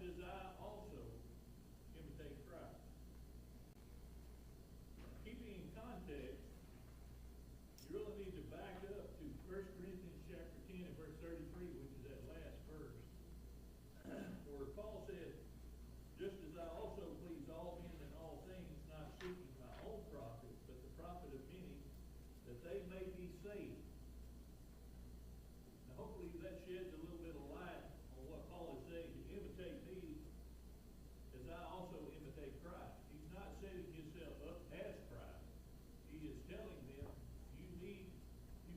as I also imitate Christ. Keeping in context, you really need to back up to 1 Corinthians chapter 10 and verse 33, which is that last verse, where Paul said, just as I also please all men in all things, not seeking my own profit, but the profit of many, that they may be saved. Now hopefully that sheds a little bit of light on what Paul is saying, to imitate me as I also imitate Christ. He's not setting himself up as Christ. He is telling them, you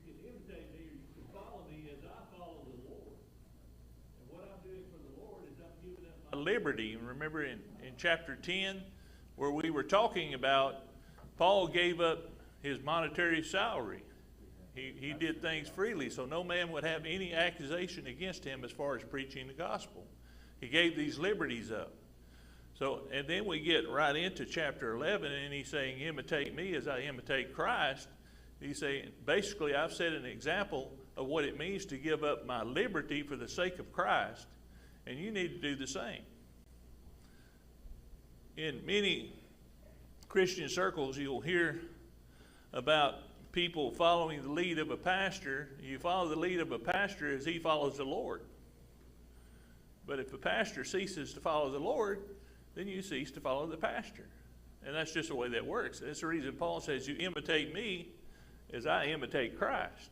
can imitate me, or you can follow me as I follow the Lord. And what I'm doing for the Lord is I'm giving up my liberty. Remember in chapter 10, where we were talking about Paul gave up his monetary salary. He did things freely, so no man would have any accusation against him as far as preaching the gospel. He gave these liberties up. So, and then we get right into chapter 11, and he's saying, imitate me as I imitate Christ. He's saying, basically, I've set an example of what it means to give up my liberty for the sake of Christ, and you need to do the same. In many Christian circles, you'll hear about people following the lead of a pastor. You follow the lead of a pastor as he follows the Lord. But if a pastor ceases to follow the Lord, then you cease to follow the pastor. And that's just the way that works. That's the reason Paul says, you imitate me as I imitate Christ.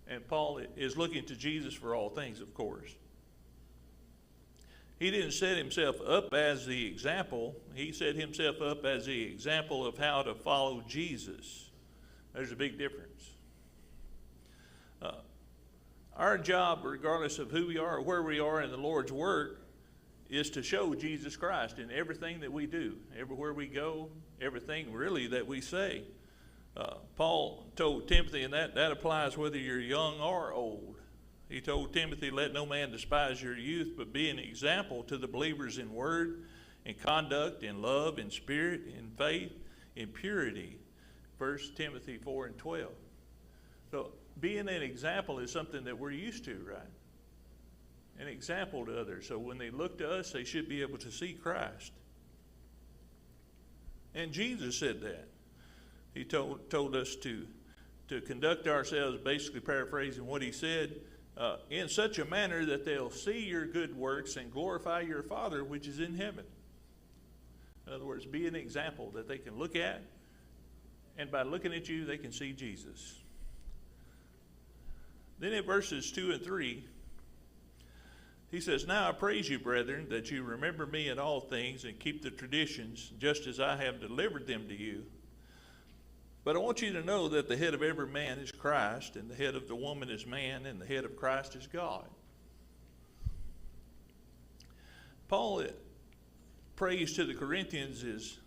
And Paul is looking to Jesus for all things, of course. He didn't set himself up as the example. He set himself up as the example of how to follow Jesus. There's a big difference. Our job, regardless of who we are or where we are in the Lord's work, is to show Jesus Christ in everything that we do, everywhere we go, everything really that we say. Paul told Timothy, and that applies whether you're young or old. He told Timothy, let no man despise your youth, but be an example to the believers in word, in conduct, in love, in spirit, in faith, in purity. 1 Timothy 4 and 12. So being an example is something that we're used to, right? An example to others. So when they look to us, they should be able to see Christ. And Jesus said that. He told us to conduct ourselves, basically paraphrasing what he said, in such a manner that they'll see your good works and glorify your Father which is in heaven. In other words, be an example that they can look at, and by looking at you, they can see Jesus. Then in verses 2 and 3, he says, now I praise you, brethren, that you remember me in all things and keep the traditions, just as I have delivered them to you. But I want you to know that the head of every man is Christ, and the head of the woman is man, and the head of Christ is God. Paul praise to the Corinthians is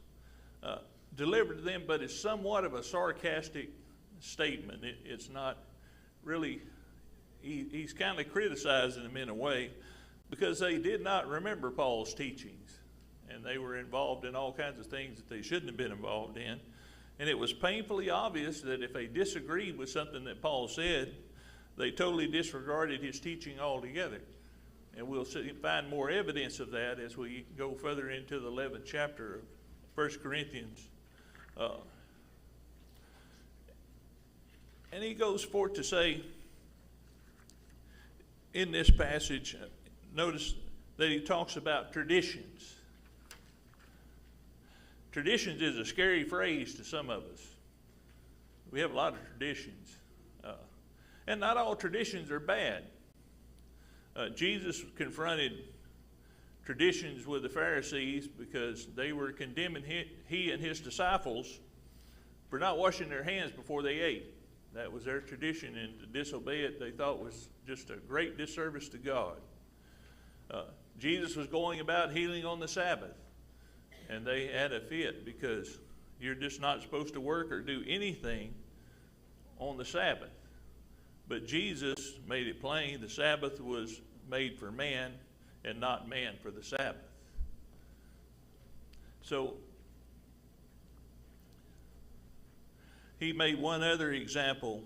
delivered to them, but it's somewhat of a sarcastic statement. It's not really, he's kind of criticizing them in a way, because they did not remember Paul's teachings, and they were involved in all kinds of things that they shouldn't have been involved in. And it was painfully obvious that if they disagreed with something that Paul said, they totally disregarded his teaching altogether. And we'll find more evidence of that as we go further into the 11th chapter of 1 Corinthians. And he goes forth to say, in this passage, notice that he talks about traditions. Traditions is a scary phrase to some of us. We have a lot of traditions. And not all traditions are bad. Jesus confronted traditions with the Pharisees because they were condemning he and his disciples for not washing their hands before they ate. That was their tradition, and to disobey it they thought was just a great disservice to God. Jesus was going about healing on the Sabbath, and they had a fit because you're just not supposed to work or do anything on the Sabbath. But Jesus made it plain the Sabbath was made for man and not man for the Sabbath. So he made one other example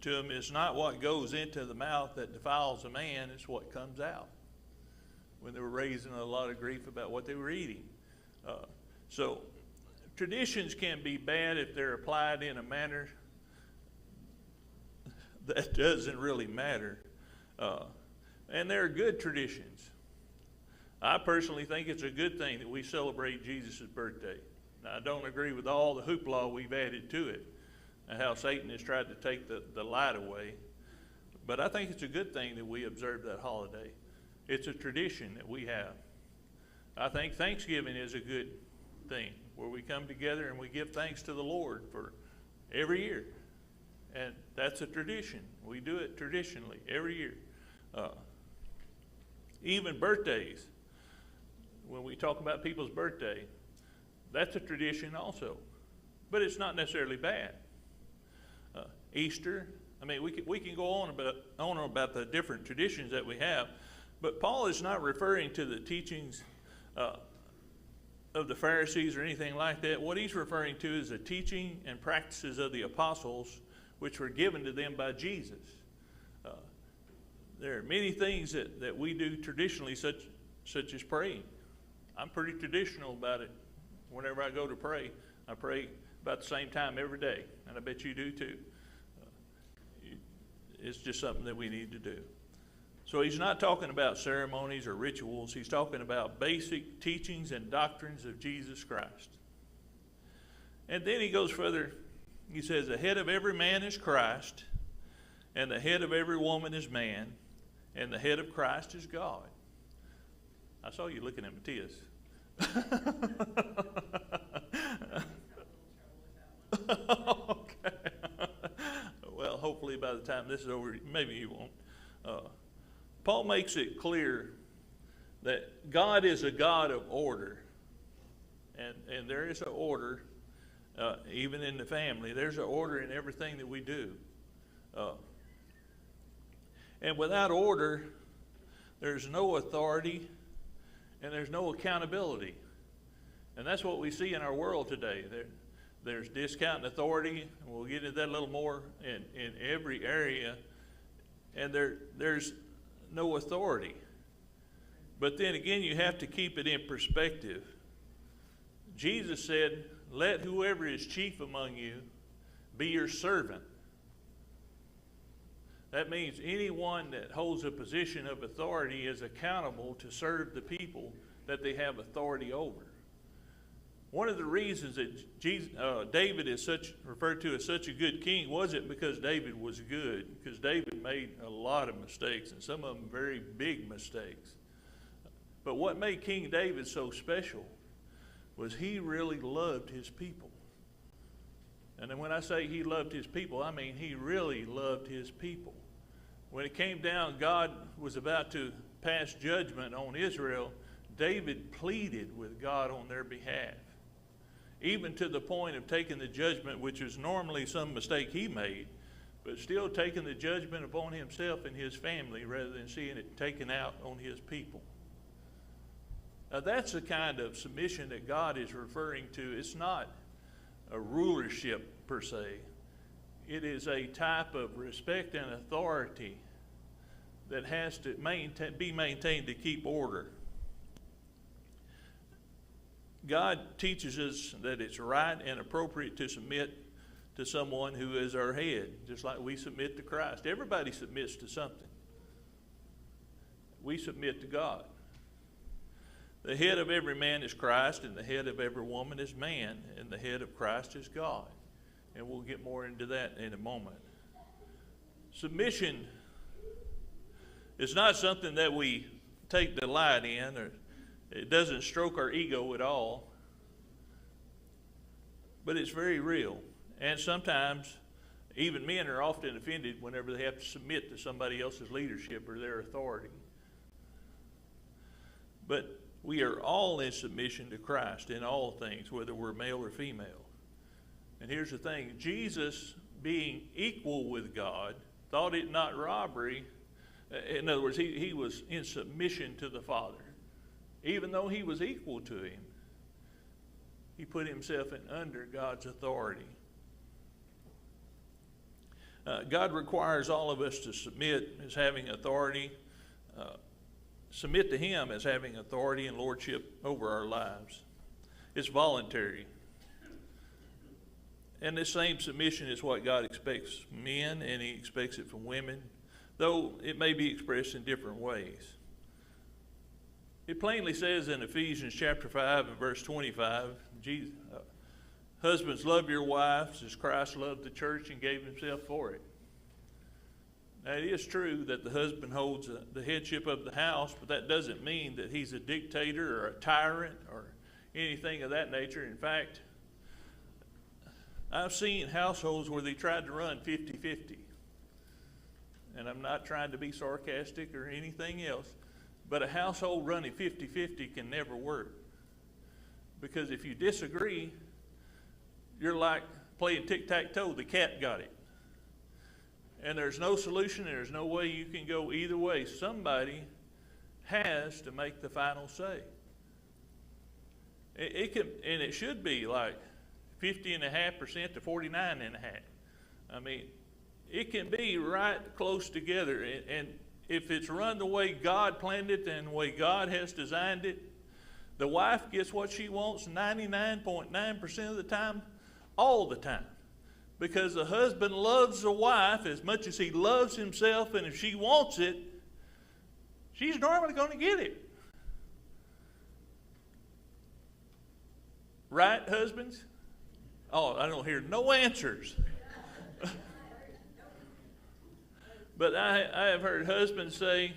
to him. It's not what goes into the mouth that defiles a man, it's what comes out. when they were raising a lot of grief about what they were eating. So traditions can be bad if they're applied in a manner that doesn't really matter. And they're good traditions. I personally think it's a good thing that we celebrate Jesus' birthday. Now, I don't agree with all the hoopla we've added to it and how Satan has tried to take the light away. But I think it's a good thing that we observe that holiday. It's a tradition that we have. I think Thanksgiving is a good thing, where we come together and we give thanks to the Lord for every year. And that's a tradition. We do it traditionally every year. Even birthdays, when we talk about people's birthday, that's a tradition also. But it's not necessarily bad. Easter, I mean, we can go on about the different traditions that we have, but Paul is not referring to the teachings of the Pharisees or anything like that. What he's referring to is the teaching and practices of the apostles, which were given to them by Jesus. There are many things that we do traditionally, such as praying. I'm pretty traditional about it. Whenever I go to pray, I pray about the same time every day, and I bet you do too. It's just something that we need to do. So he's not talking about ceremonies or rituals. He's talking about basic teachings and doctrines of Jesus Christ. And then he goes further. He says, the head of every man is Christ, and the head of every woman is man, and the head of Christ is God. I saw you looking at Matthias. Okay. Well, hopefully by the time this is over, maybe you won't. Paul makes it clear that God is a God of order. And there is an order, even in the family. There's an order in everything that we do. And without order, there's no authority and there's no accountability. And that's what we see in our world today. There's discount and authority, and we'll get into that a little more in every area. And there's no authority. But then again, you have to keep it in perspective. Jesus said, let whoever is chief among you be your servant. That means anyone that holds a position of authority is accountable to serve the people that they have authority over. One of the reasons that David is referred to as such a good king wasn't because David was good, because David made a lot of mistakes, and some of them very big mistakes. But what made King David so special was he really loved his people. And then when I say he loved his people, I mean he really loved his people. When it came down, God was about to pass judgment on Israel. David pleaded with God on their behalf, even to the point of taking the judgment, which was normally some mistake he made, but still taking the judgment upon himself and his family rather than seeing it taken out on his people. Now that's the kind of submission that God is referring to. It's not a rulership per se. It is a type of respect and authority that has to be maintained to keep order. God teaches us that it's right and appropriate to submit to someone who is our head, just like we submit to Christ. Everybody submits to something. We submit to God. The head of every man is Christ, and the head of every woman is man, and the head of Christ is God. And we'll get more into that in a moment. Submission is not something that we take delight in, or it doesn't stroke our ego at all, but it's very real. And sometimes even men are often offended whenever they have to submit to somebody else's leadership or their authority. But we are all in submission to Christ in all things, whether we're male or female. And here's the thing, Jesus, being equal with God, thought it not robbery. In other words, he was in submission to the Father. Even though he was equal to him, he put himself in under God's authority. God requires all of us to submit as having authority. submit to Him as having authority and lordship over our lives. It's voluntary. And this same submission is what God expects from men, and He expects it from women, though it may be expressed in different ways. It plainly says in Ephesians chapter 5 and verse 25, husbands, love your wives as Christ loved the church and gave Himself for it. Now, it is true that the husband holds the headship of the house, but that doesn't mean that he's a dictator or a tyrant or anything of that nature. In fact, I've seen households where they tried to run 50-50. And I'm not trying to be sarcastic or anything else, but a household running 50-50 can never work. Because if you disagree, you're like playing tic-tac-toe. The cat got it. And there's no solution. There's no way you can go either way. Somebody has to make the final say. It can, and it should be like 50.5% to 49.5%. I mean, it can be right close together. And if it's run the way God planned it and the way God has designed it, the wife gets what she wants 99.9% of the time, all the time. Because the husband loves the wife as much as he loves himself, and if she wants it, she's normally going to get it. Right, husbands? Oh, I don't hear no answers. But I have heard husbands say,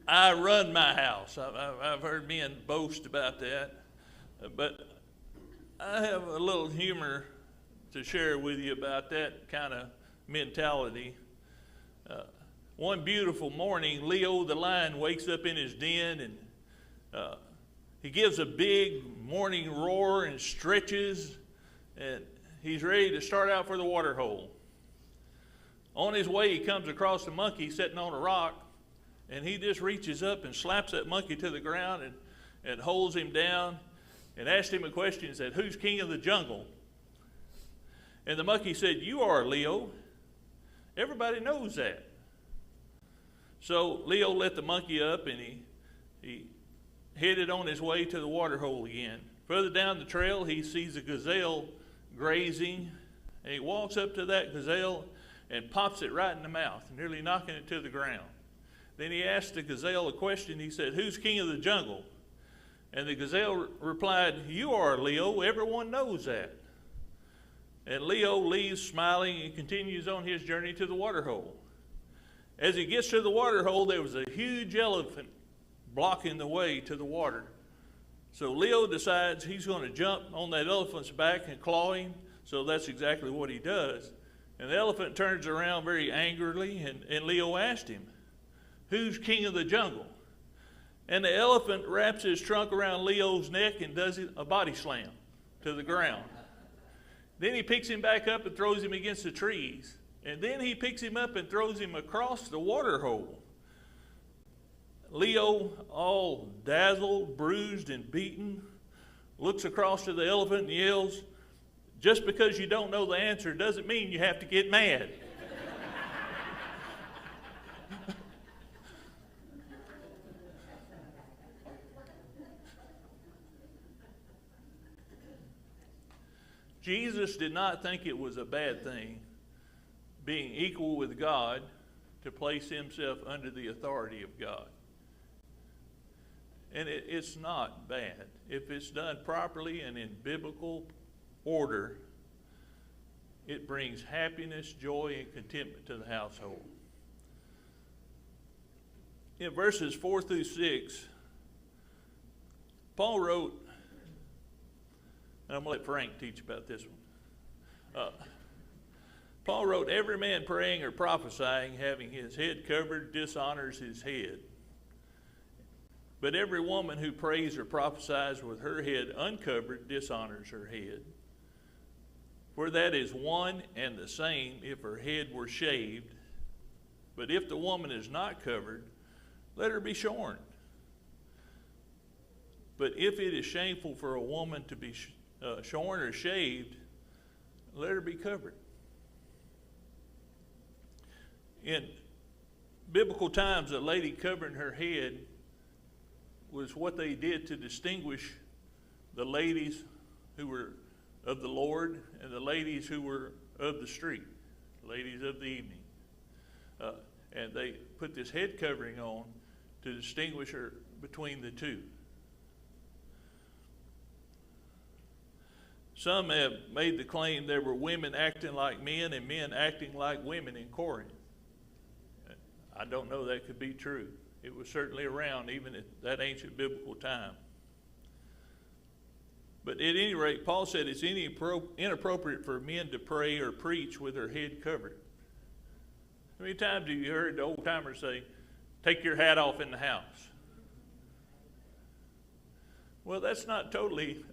I run my house. I've heard men boast about that. But I have a little humor to share with you about that kind of mentality. One beautiful morning, Leo the lion wakes up in his den, and he gives a big morning roar and stretches, and he's ready to start out for the water hole. On his way, he comes across a monkey sitting on a rock, and he just reaches up and slaps that monkey to the ground and holds him down and asks him a question and said, "Who's king of the jungle?" And the monkey said, "You are, Leo. Everybody knows that." So Leo let the monkey up, and he headed on his way to the water hole again. Further down the trail, he sees a gazelle grazing, and he walks up to that gazelle and pops it right in the mouth, nearly knocking it to the ground. Then he asked the gazelle a question. He said, "Who's king of the jungle?" And the gazelle replied, "You are, Leo. Everyone knows that." And Leo leaves smiling and continues on his journey to the water hole. As he gets to the water hole, there was a huge elephant blocking the way to the water. So Leo decides he's going to jump on that elephant's back and claw him. So that's exactly what he does. And the elephant turns around very angrily, and Leo asked him, "Who's king of the jungle?" And the elephant wraps his trunk around Leo's neck and does a body slam to the ground. Then he picks him back up and throws him against the trees. And then he picks him up and throws him across the water hole. Leo, all dazzled, bruised, and beaten, looks across to the elephant and yells, "Just because you don't know the answer doesn't mean you have to get mad." Jesus did not think it was a bad thing, being equal with God, to place himself under the authority of God. And it's not bad. If it's done properly and in biblical order, it brings happiness, joy, and contentment to the household. In verses 4 through 6, Paul wrote, and I'm going to let Frank teach about this one. Paul wrote, "Every man praying or prophesying, having his head covered, dishonors his head. But every woman who prays or prophesies with her head uncovered dishonors her head. For that is one and the same if her head were shaved. But if the woman is not covered, let her be shorn. But if it is shameful for a woman to be shorn or shaved, let her be covered." In biblical times, a lady covering her head was what they did to distinguish the ladies who were of the Lord and the ladies who were of the street, ladies of the evening. And they put this head covering on to distinguish her between the two. Some have made the claim there were women acting like men and men acting like women in Corinth. I don't know that could be true. It was certainly around even at that ancient biblical time. But at any rate, Paul said it's inappropriate for men to pray or preach with their head covered. How many times have you heard the old timers say, take your hat off in the house? Well, that's not totally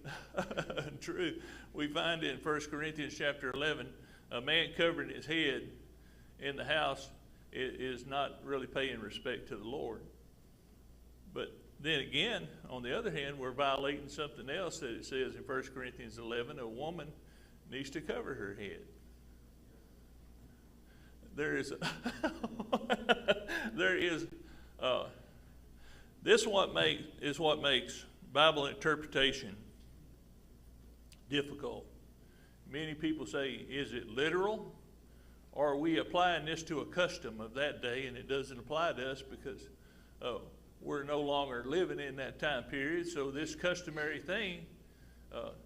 true. We find in 1 Corinthians chapter 11, a man covering his head in the house is not really paying respect to the Lord. But then again, on the other hand, we're violating something else that it says in 1 Corinthians 11, a woman needs to cover her head. This is what makes Bible interpretation difficult. Many people say, is it literal? Or are we applying this to a custom of that day and it doesn't apply to us because we're no longer living in that time period, so this customary thing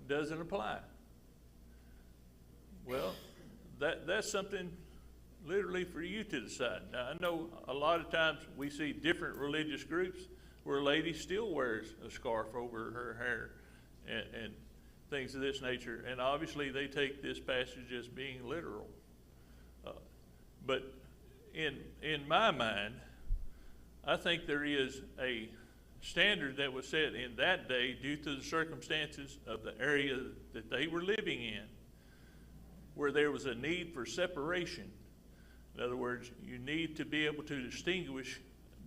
doesn't apply? Well, that's something literally for you to decide. Now, I know a lot of times we see different religious groups where a lady still wears a scarf over her hair and things of this nature, and obviously they take this passage as being literal. But in my mind, I think there is a standard that was set in that day due to the circumstances of the area that they were living in, where there was a need for separation. In other words, you need to be able to distinguish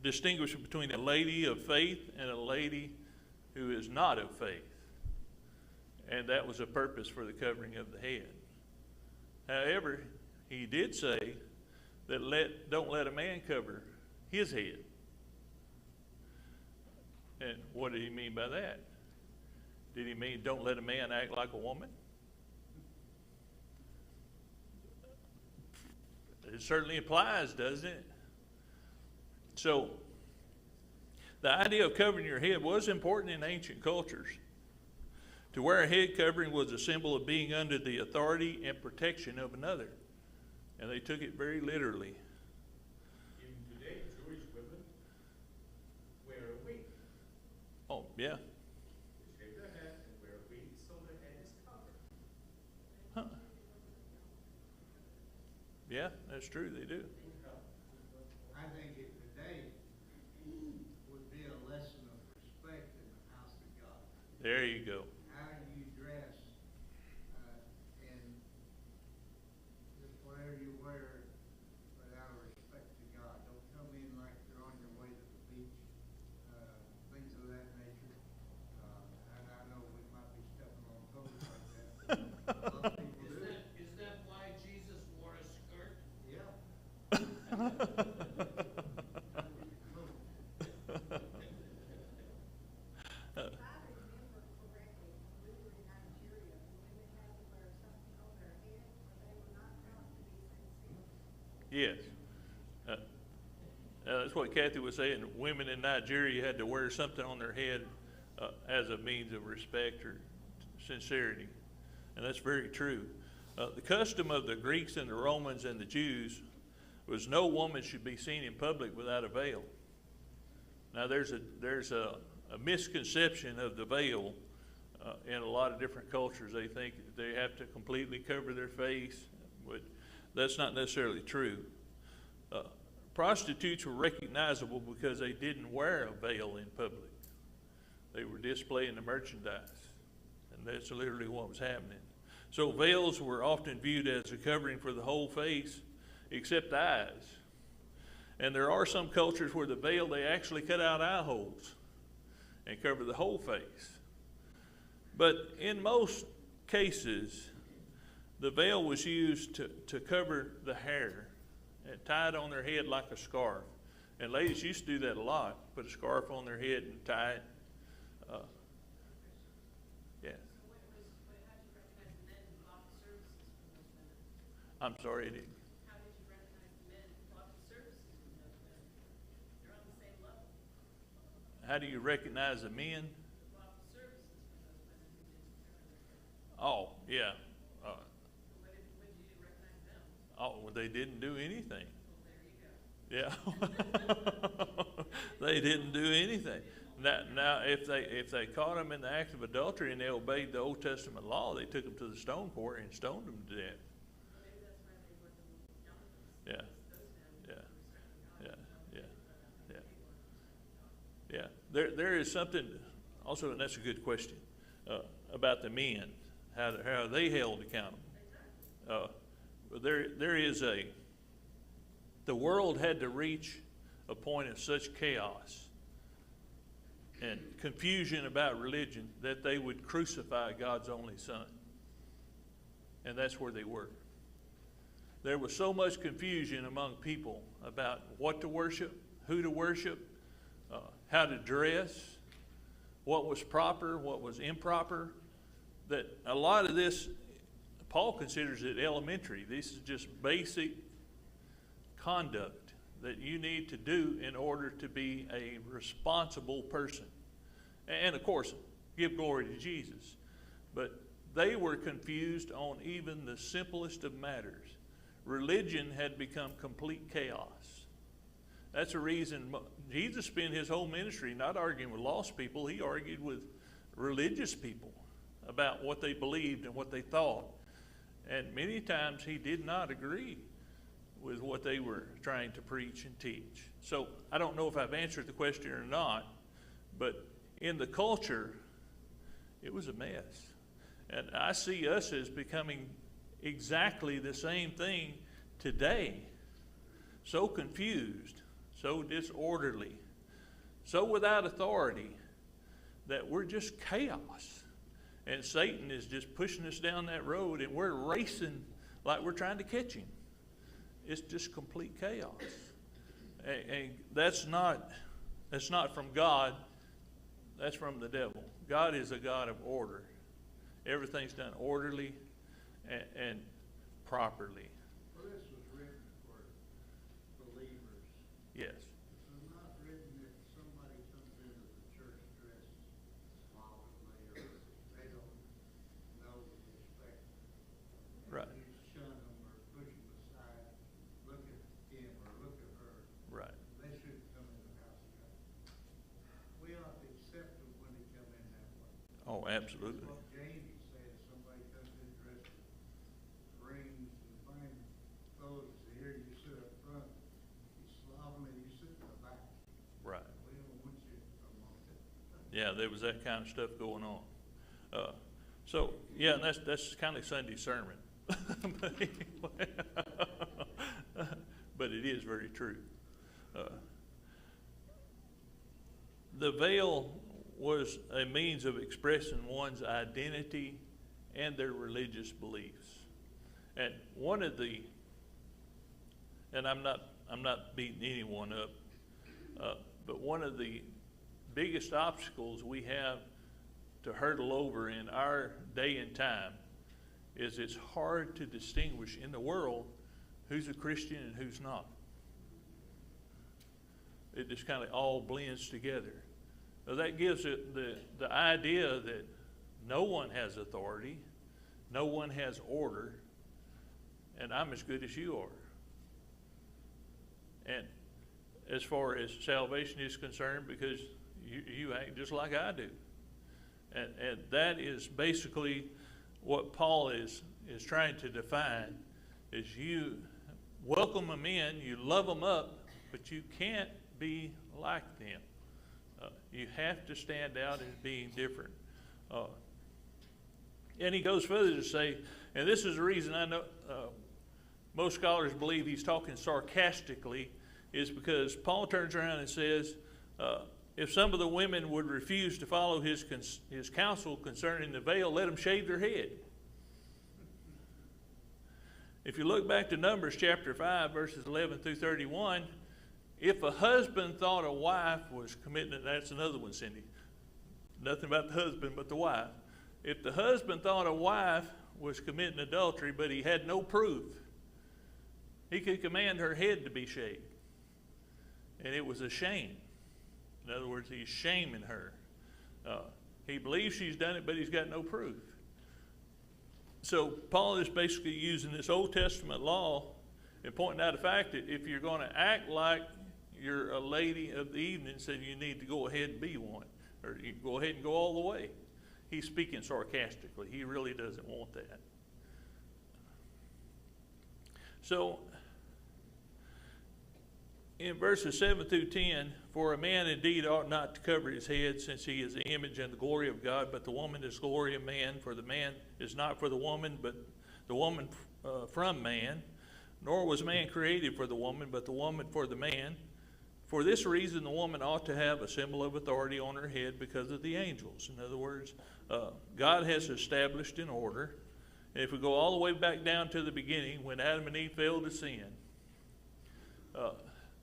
between a lady of faith and a lady who is not of faith. And that was a purpose for the covering of the head. However, he did say that don't let a man cover his head. And what did he mean by that? Did he mean don't let a man act like a woman? It certainly applies, doesn't it? So, the idea of covering your head was important in ancient cultures. To wear a head covering was a symbol of being under the authority and protection of another. And they took it very literally. Even today, Jewish women wear a wig. Oh, yeah. They shave their head and wear a wig so their head is covered. Huh. Yeah, that's true, they do. I think it today would be a lesson of respect in the house of God. There you go. How you dress, and just whatever you wear, but out of respect to God. Don't come in like you're on your way to the beach, things of that nature. And I know we might be stepping on toes like that. A lot of people do. Is that why Jesus wore a skirt? Yeah. Yes. That's what Kathy was saying. Women in Nigeria had to wear something on their head as a means of respect or sincerity. And that's very true. The custom of the Greeks and the Romans and the Jews was no woman should be seen in public without a veil. Now there's a misconception of the veil in a lot of different cultures. They think they have to completely cover their face, but that's not necessarily true. Prostitutes were recognizable because they didn't wear a veil in public. They were displaying the merchandise, and that's literally what was happening. So veils were often viewed as a covering for the whole face, except the eyes. And there are some cultures where the veil, they actually cut out eye holes and cover the whole face. But in most cases, the veil was used to cover the hair and tie it on their head like a scarf. And ladies used to do that a lot, put a scarf on their head and tie it. Yeah. How did you recognize the men who offered services from those women? I'm sorry, it, How did you recognize the men who offered services from those women? They're on the same level. how do you recognize the men? Who offered services from those women who didn't turn their head? Oh, yeah. When did you recognize them? Oh, well, they didn't do anything. Well, there you go. Yeah. They didn't do anything. Now, if they caught them in the act of adultery and they obeyed the Old Testament law, they took them to the stone quarry and stoned them to death. Maybe that's why they were the young ones. Yeah. Those men Yeah. Yeah. Yeah. Yeah. There is something also, and that's a good question, about the men, how they held accountable. But there is the world had to reach a point of such chaos and confusion about religion that they would crucify God's only Son. And that's where they were. There was so much confusion among people about what to worship, who to worship, how to dress, what was proper, what was improper, that a lot of this, Paul considers it elementary. This is just basic conduct that you need to do in order to be a responsible person. And of course, give glory to Jesus. But they were confused on even the simplest of matters. Religion had become complete chaos. That's the reason Jesus spent his whole ministry not arguing with lost people. He argued with religious people about what they believed and what they thought. And many times he did not agree with what they were trying to preach and teach. So I don't know if I've answered the question or not, but in the culture, it was a mess. And I see us as becoming exactly the same thing today. So confused, so disorderly, so without authority that we're just chaos. And Satan is just pushing us down that road and we're racing like we're trying to catch him. It's just complete chaos. And that's not from God, that's from the devil. God is a God of order. Everything's done orderly and properly. Well, this was written for believers. Yes. This was not written if somebody comes into the church dressed slovenly or they don't know the respect. Right. You shun them or push them aside, look at him or look at her. Right. They shouldn't come in the house of God. We ought to accept them when they come in that way. Oh, absolutely. That's what Jamie said, if somebody comes in dressed with rings and fine clothes, here you sit up front, you slovenly, you sit in the back. Right. We don't want you amongst it. Yeah, there was that kind of stuff going on. So yeah, and that's kind of Sunday sermon. But anyway, but it is very true. The veil was a means of expressing one's identity and their religious beliefs. And one of the, and I'm not beating anyone up, but one of the biggest obstacles we have to hurdle over in our day and time is it's hard to distinguish in the world who's a Christian and who's not. It just kind of all blends together. So that gives it the idea that no one has authority, no one has order, and I'm as good as you are. And as far as salvation is concerned, because you act just like I do. And that is basically what Paul is trying to define, is you welcome them in, you love them up, but you can't be like them. You have to stand out as being different. And he goes further to say, and this is the reason I know most scholars believe he's talking sarcastically, is because Paul turns around and says, if some of the women would refuse to follow his counsel concerning the veil, let them shave their head. If you look back to Numbers chapter 5, verses 11 through 31, if a husband thought a wife was committing, that's another one, Cindy. Nothing about the husband, but the wife. If the husband thought a wife was committing adultery, but he had no proof, he could command her head to be shaved. And it was a shame. In other words, he's shaming her. He believes she's done it, but he's got no proof. So Paul is basically using this Old Testament law and pointing out the fact that if you're going to act like you're a lady of the evening, then you need to go ahead and be one. Or you go ahead and go all the way. He's speaking sarcastically. He really doesn't want that. So, in verses 7 through 10, for a man indeed ought not to cover his head, since he is the image and the glory of God, but the woman is glory of man. For the man is not for the woman, but the woman from man. Nor was man created for the woman, but the woman for the man. For this reason, the woman ought to have a symbol of authority on her head because of the angels. In other words, God has established an order. And if we go all the way back down to the beginning, when Adam and Eve failed to sin,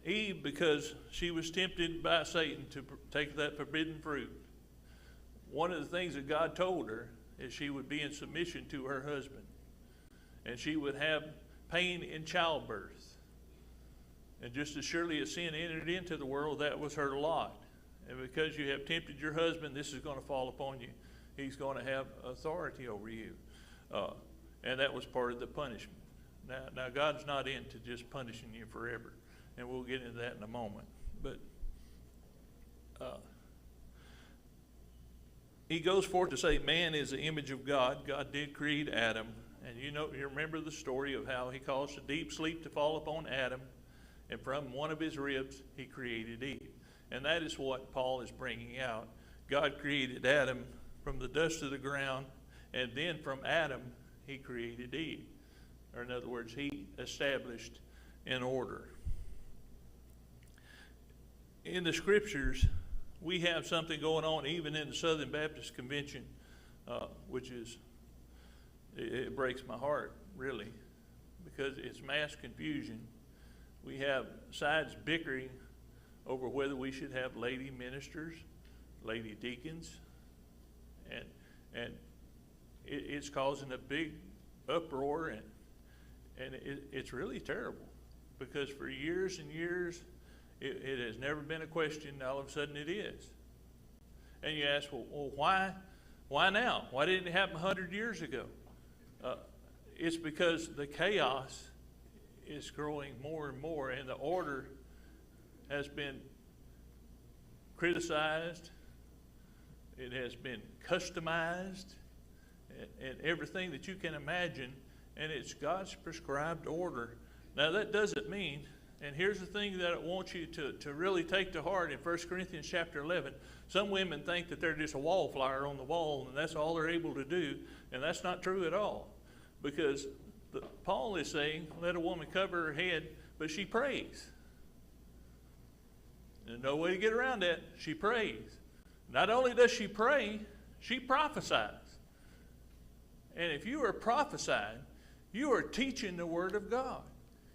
Eve, because she was tempted by Satan to take that forbidden fruit, one of the things that God told her is she would be in submission to her husband. And she would have pain in childbirth. And just as surely as sin entered into the world, that was her lot. And because you have tempted your husband, this is going to fall upon you. He's going to have authority over you. And that was part of the punishment. Now God's not into just punishing you forever. And we'll get into that in a moment. But he goes forth to say man is the image of God. God did create Adam. And you remember the story of how he caused a deep sleep to fall upon Adam. And from one of his ribs, he created Eve. And that is what Paul is bringing out. God created Adam from the dust of the ground. And then from Adam, he created Eve. Or in other words, he established an order. In the scriptures, we have something going on even in the Southern Baptist Convention, which is, it breaks my heart, really, because it's mass confusion. We have sides bickering over whether we should have lady ministers, lady deacons, and it's causing a big uproar, and it's really terrible, because for years and years it has never been a question. All of a sudden it is. And you ask, well, why now? Why didn't it happen 100 years ago? It's because the chaos is growing more and more, and the order has been criticized, it has been customized, and everything that you can imagine, and it's God's prescribed order. Now that doesn't mean, and here's the thing that I want you to really take to heart in 1 Corinthians chapter 11. Some women think that they're just a wallflower on the wall, and that's all they're able to do, and that's not true at all. Because Paul is saying, let a woman cover her head, but she prays. There's no way to get around that. She prays. Not only does she pray, she prophesies. And if you are prophesying, you are teaching the Word of God.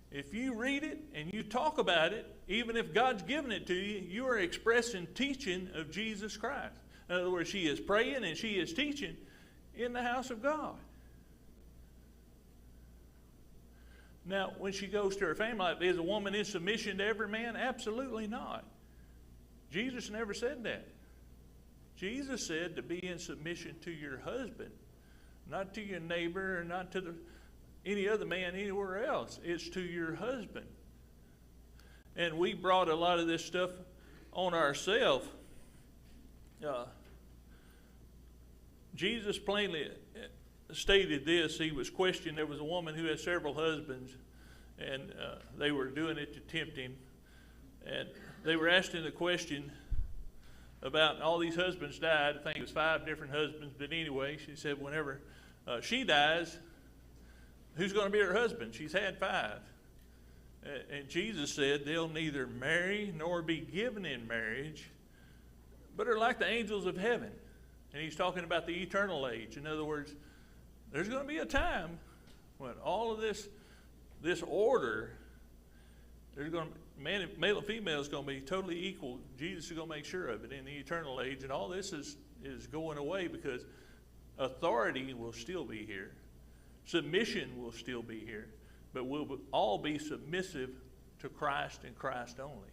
If you read it and you talk about it, even if God's given it to you, you are expressing teaching of Jesus Christ. In other words, she is praying and she is teaching in the house of God. Now, when she goes to her family, is a woman in submission to every man? Absolutely not. Jesus never said that. Jesus said to be in submission to your husband, not to your neighbor or not to any other man anywhere else. It's to your husband. And we brought a lot of this stuff on ourselves. Jesus plainly stated this. He was questioned. There was a woman who had several husbands, and they were doing it to tempt him. And they were asking the question about all these husbands died. I think it was 5 different husbands. But anyway, she said whenever she dies, who's going to be her husband? She's had 5. And Jesus said they'll neither marry nor be given in marriage, but are like the angels of heaven. And he's talking about the eternal age. In other words, there's going to be a time when all of this this order, there's going to, male and female is going to be totally equal. Jesus is going to make sure of it in the eternal age, and all this is going away because authority will still be here. Submission will still be here, but we'll all be submissive to Christ and Christ only.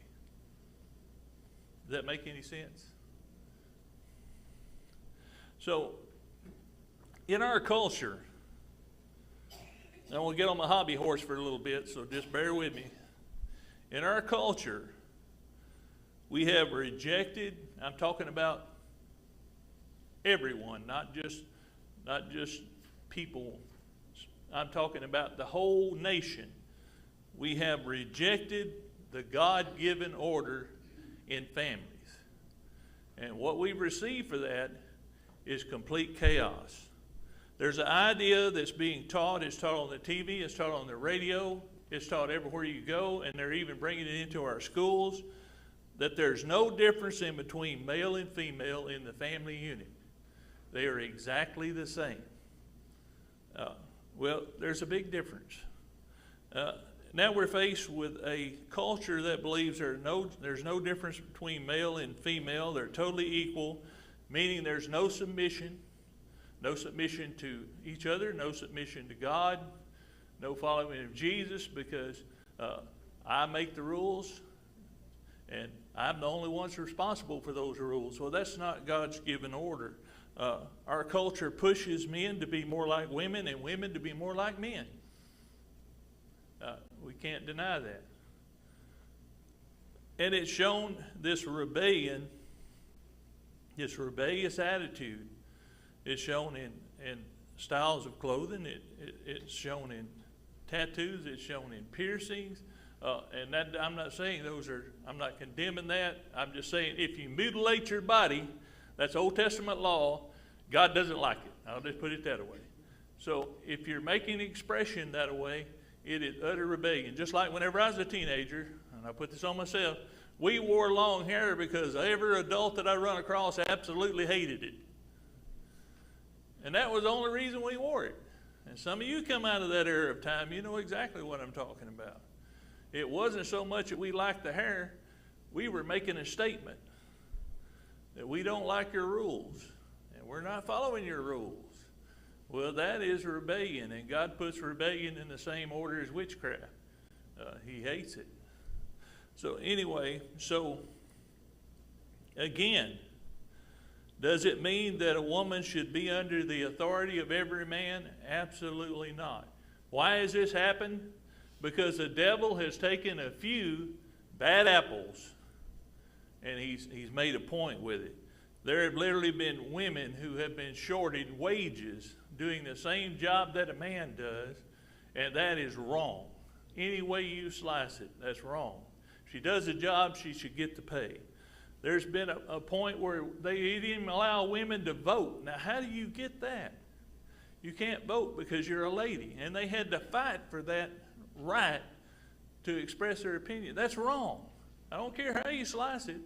Does that make any sense? So, in our culture, and I'm going to get on my hobby horse for a little bit, so just bear with me. In our culture, we have rejected, I'm talking about everyone, not just people. I'm talking about the whole nation. We have rejected the God-given order in families. And what we've received for that is complete chaos. There's an idea that's being taught. It's taught on the TV. It's taught on the radio. It's taught everywhere you go, and they're even bringing it into our schools, that there's no difference in between male and female in the family unit. They are exactly the same. Well, there's a big difference. Now we're faced with a culture that believes there's no difference between male and female. They're totally equal, meaning there's no submission to each other, no submission to God, no following of Jesus, because I make the rules and I'm the only one responsible for those rules. Well, that's not God's given order. Our culture pushes men to be more like women and women to be more like men. We can't deny that. And it's shown this rebellion, this rebellious attitude. It's shown in styles of clothing. It's shown in tattoos. It's shown in piercings. And that, I'm not saying I'm not condemning that. I'm just saying if you mutilate your body, that's Old Testament law, God doesn't like it. I'll just put it that way. So if you're making expression that way, it is utter rebellion. Just like whenever I was a teenager, and I put this on myself, we wore long hair because every adult that I run across absolutely hated it. And that was the only reason we wore it. And some of you come out of that era of time, you know exactly what I'm talking about. It wasn't so much that we liked the hair, we were making a statement that we don't like your rules, and we're not following your rules. Well, that is rebellion, and God puts rebellion in the same order as witchcraft. He hates it. So anyway, again, does it mean that a woman should be under the authority of every man? Absolutely not. Why has this happened? Because the devil has taken a few bad apples and he's made a point with it. There have literally been women who have been shorted wages doing the same job that a man does, and that is wrong. Any way you slice it, that's wrong. If she does a job, she should get the pay. There's been a point where they didn't even allow women to vote. Now, how do you get that? You can't vote because you're a lady, and they had to fight for that right to express their opinion. That's wrong. I don't care how you slice it,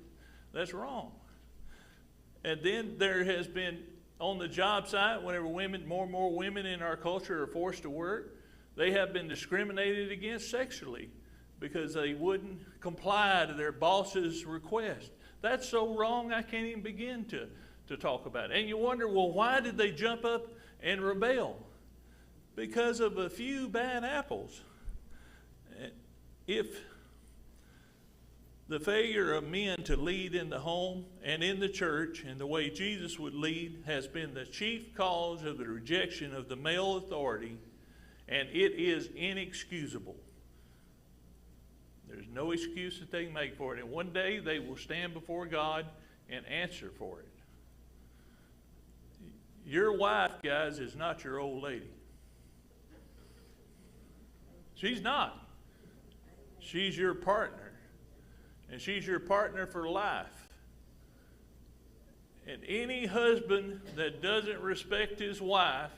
that's wrong. And then there has been, on the job site, whenever more and more women in our culture are forced to work, they have been discriminated against sexually because they wouldn't comply to their boss's request. That's so wrong I can't even begin to talk about it. And you wonder, well, why did they jump up and rebel? Because of a few bad apples. If the failure of men to lead in the home and in the church and the way Jesus would lead has been the chief cause of the rejection of the male authority, and it is inexcusable. There's no excuse that they can make for it. And one day they will stand before God and answer for it. Your wife, guys, is not your old lady. She's not. She's your partner. And she's your partner for life. And any husband that doesn't respect his wife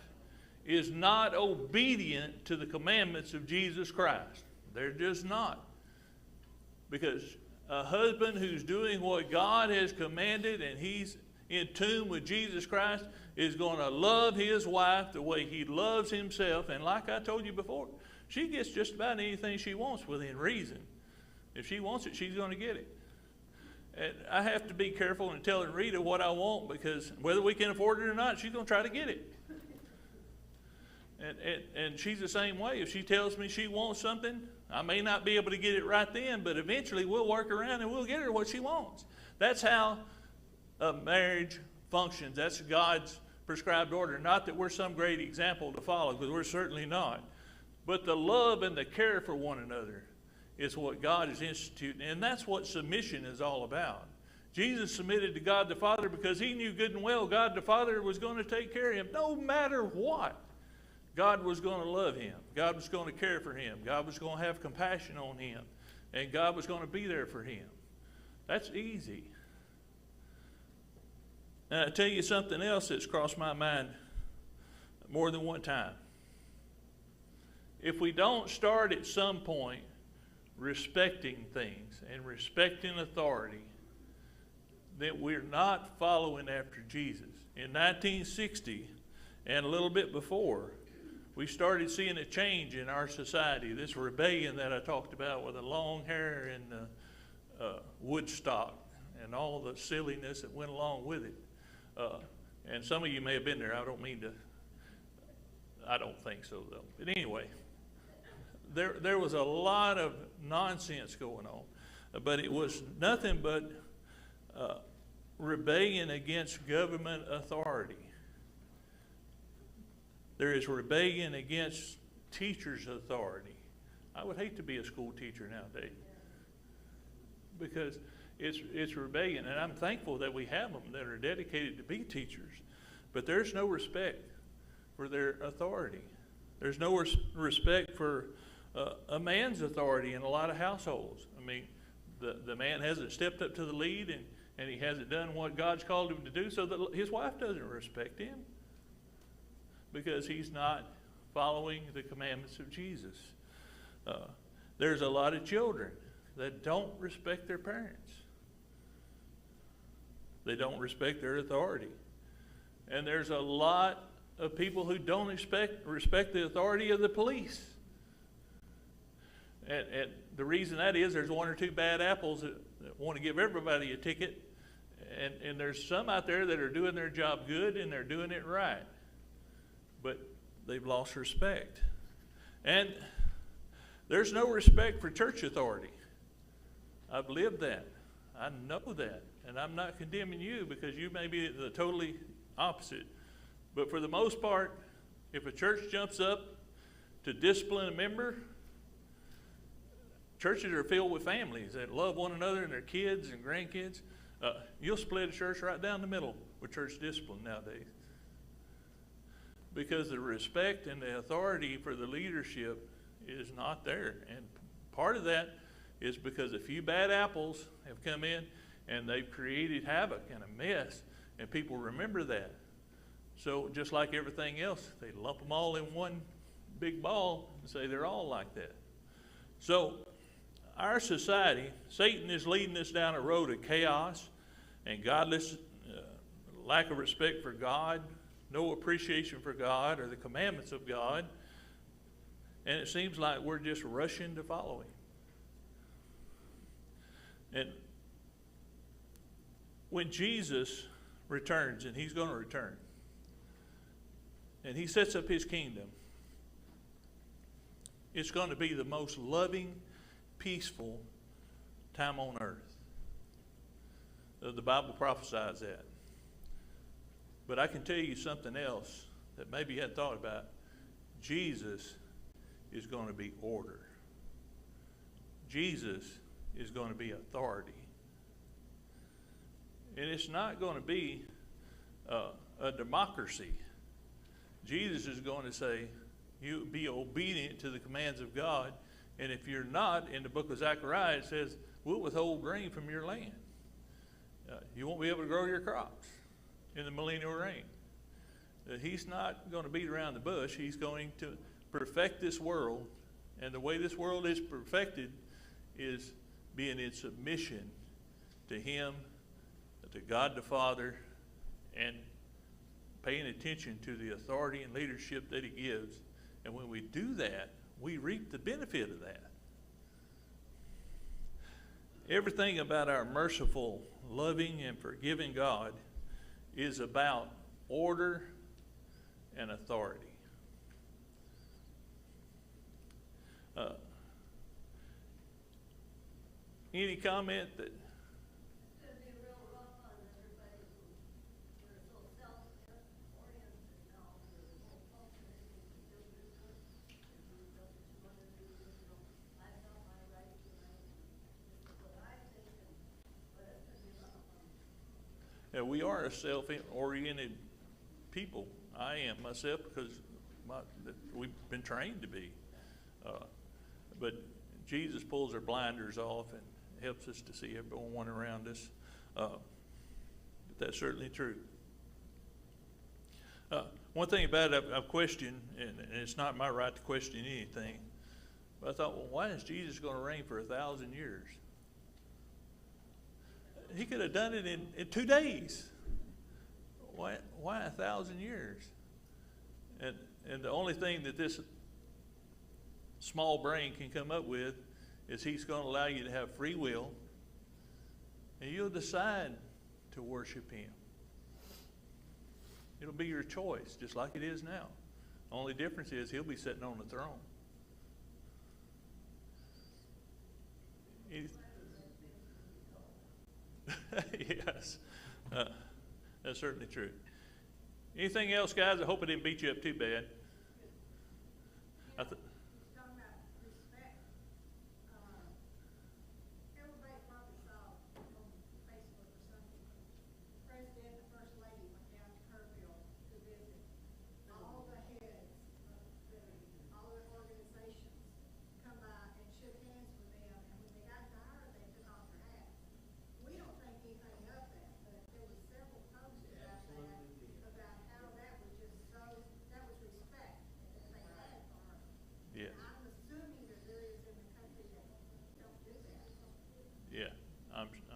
is not obedient to the commandments of Jesus Christ. They're just not. Because a husband who's doing what God has commanded and he's in tune with Jesus Christ is going to love his wife the way he loves himself. And like I told you before, She gets just about anything she wants within reason. If she wants it, she's going to get it. And I have to be careful in telling Rita what I want, because whether we can afford it or not, she's going to try to get it. And she's the same way. If she tells me she wants something, I may not be able to get it right then, but eventually we'll work around and we'll get her what she wants. That's how a marriage functions. That's God's prescribed order. Not that we're some great example to follow, because we're certainly not. But the love and the care for one another is what God is instituting, and that's what submission is all about. Jesus submitted to God the Father because he knew good and well God the Father was going to take care of him no matter what. God was going to love him. God was going to care for him. God was going to have compassion on him. And God was going to be there for him. That's easy. Now, I'll tell you something else that's crossed my mind more than one time. If we don't start at some point respecting things and respecting authority, then we're not following after Jesus. In 1960 and a little bit before, we started seeing a change in our society. This rebellion that I talked about with the long hair and Woodstock and all the silliness that went along with it. And some of you may have been there. I don't think so, though. But anyway, there was a lot of nonsense going on. But it was nothing but rebellion against government authority. There is rebellion against teachers' authority. I would hate to be a school teacher nowadays, because it's rebellion. And I'm thankful that we have them that are dedicated to be teachers. But there's no respect for their authority. There's no respect for a man's authority in a lot of households. I mean, the man hasn't stepped up to the lead, and he hasn't done what God's called him to do, so that his wife doesn't respect him, because he's not following the commandments of Jesus. There's a lot of children that don't respect their parents. They don't respect their authority. And there's a lot of people who don't respect the authority of the police. And the reason that is, there's one or two bad apples that want to give everybody a ticket. And there's some out there that are doing their job good and they're doing it right. But they've lost respect. And there's no respect for church authority. I've lived that. I know that. And I'm not condemning you, because you may be the totally opposite. But for the most part, if a church jumps up to discipline a member, churches are filled with families that love one another and their kids and grandkids. You'll split a church right down the middle with church discipline nowadays, because the respect and the authority for the leadership is not there. And part of that is because a few bad apples have come in and they've created havoc and a mess, and people remember that. So just like everything else, they lump them all in one big ball and say they're all like that. So our society, Satan is leading us down a road of chaos and godless, lack of respect for God, no appreciation for God or the commandments of God, and it seems like we're just rushing to follow him. And when Jesus returns, and he's going to return, and he sets up his kingdom, it's going to be the most loving, peaceful time on earth. The Bible prophesies that. But I can tell you something else that maybe you hadn't thought about. Jesus is going to be order. Jesus is going to be authority. And it's not going to be a democracy. Jesus is going to say, you be obedient to the commands of God, and if you're not, in the book of Zechariah it says, we'll withhold grain from your land. You won't be able to grow your crops in the millennial reign. He's not going to beat around the bush. He's going to perfect this world, and the way this world is perfected is being in submission to him, to God the Father, and paying attention to the authority and leadership that he gives. And when we do that, we reap the benefit of that. Everything about our merciful, loving, and forgiving God is about order and authority. Any comment that? It's gonna be real rough on everybody who, we're so self-oriented now, the whole culture is to do this work, and do what you wanna do, I've got my rights, and this is what I think, but it's gonna be rough on them. Yeah, we are a self-oriented people. I am myself because we've been trained to be. But Jesus pulls our blinders off and helps us to see everyone around us. But that's certainly true. One thing about it I've questioned, and it's not my right to question anything, but I thought, well, why is Jesus going to reign for 1,000 years? He could have done it in 2 days. Why 1,000 years? And the only thing that this small brain can come up with is he's going to allow you to have free will, and you'll decide to worship him. It'll be your choice, just like it is now. The only difference is he'll be sitting on the throne. Yes, that's certainly true. Anything else, guys? I hope I didn't beat you up too bad. Talking about respect, everybody probably saw on Facebook or something, the President and the First Lady went down to Kerrville to visit. All the heads of all the organizations come by and shook hands with them, and when they got tired, they took off their hats. We don't think anything of that, but there were several posts about that, about how that was just so, that was respect that they had for her. Yeah, I'm assuming there's areas in the country that don't do that. yeah.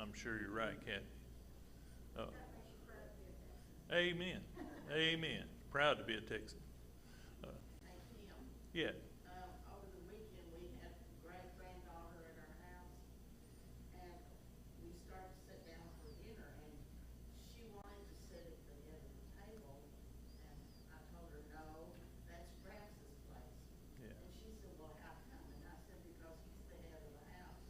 I'm sure you're right, Kathy. That makes you proud to be a Texan. Amen. Amen. Proud to be a Texan. Hey, Tim, Yeah. over the weekend, we had a great-granddaughter at our house, and we started to sit down for dinner, and she wanted to sit at the head of the table, and I told her, no, that's Gramps' place. Yeah. And she said, well, how come? And I said, because he's the head of the house.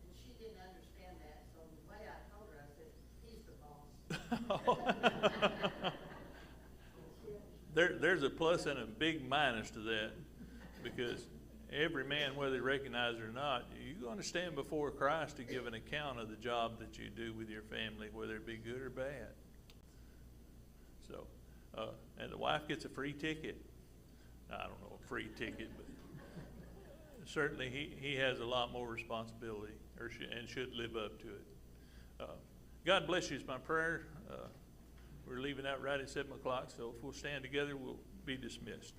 And she didn't understand that, so the way I told her, I said, he's the boss. There's a plus and a big minus to that, because every man, whether they recognize it or not, you're going to stand before Christ to give an account of the job that you do with your family, whether it be good or bad. So, and the wife gets a free ticket. I don't know, a free ticket, but certainly he has a lot more responsibility, and should live up to it. God bless you is my prayer. We're leaving out right at 7 o'clock, so if we'll stand together, we'll be dismissed.